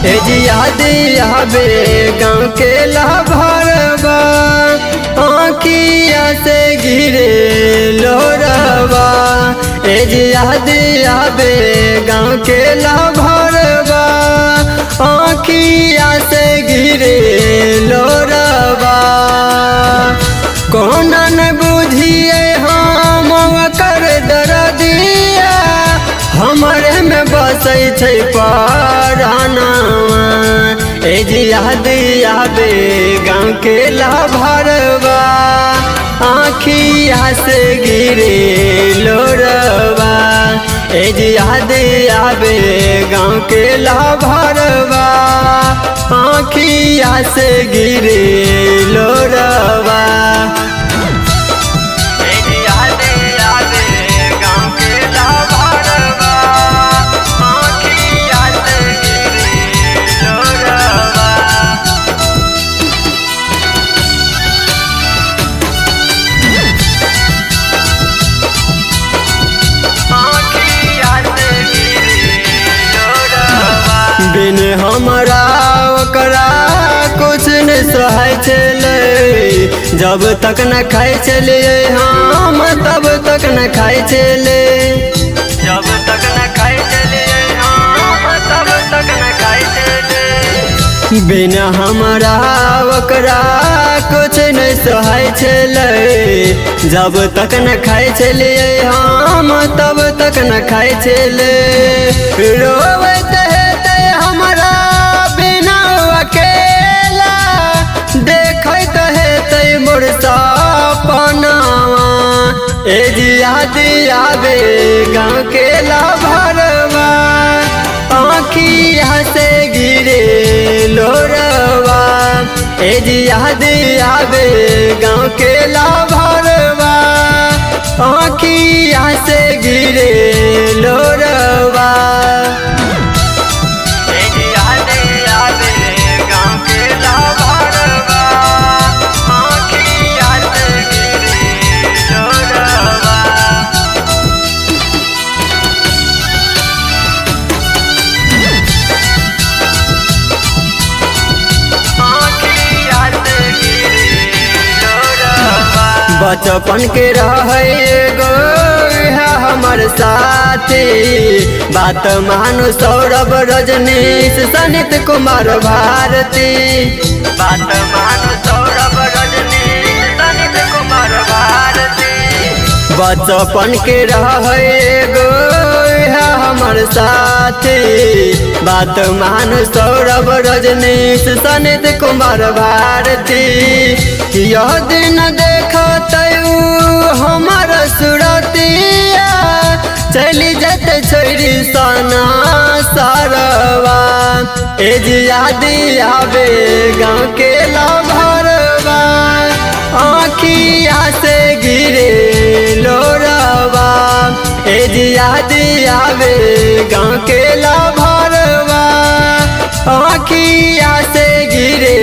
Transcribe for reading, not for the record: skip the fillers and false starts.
ए जी याद आवे गाँव के लाभरवा आँखिया से गिरे लोरवा। ए जी याद आवे गाँव के लाभरवा आँखिया से गिरे लोरवा। कौन न बुझिए हम कर दर्दिया हमरे में बसै छै परानवा। ए जी याद आवे गाँव के लाभरवा आँखिया से गिरे लोरवा। ए जी याद आवे गाँव के लाभरवा आँखिया से गिरे लोरवा। बिन हमरा ओकरा कुछ न सहाय छले। जब तक न खाए चलिए हम तब तक न खाए चले। जब तक न खाए चलिए हम तब तक न खाए चले। बिन हमरा ओकरा कुछ न सहाय छले। जब तक न खाए चलिए हम तब तक न खाए चले। रोवत हमरा बिना अकेला देखत हेतै मोर सपनावा। ए जी याद आवे गाँव के लाभरवा आँखिया से गिरे लोरवा। ए जी याद आवे गाँव के लाभरवा आँखिया से गिरे लोरवा। बचपन के रहे गो हमर साथी बात मानो सौरभ रजनीश सनित कुमार भारती। बात मानो सौरभ रजनीश सनित कुमार भारती। बचपन के रहे गो हमर साथी बात मानो सौरभ रजनीश सनित कुमार भारती। यह दिन देखत हमर सुरतिया चली जाते छोरी सना सरवा। ए जी याद आवे गाँव के लाभरवा आँखिया से गिरे लोरवा। ए जी याद आवे गाँव के लाभरवा आँखिया से गिरे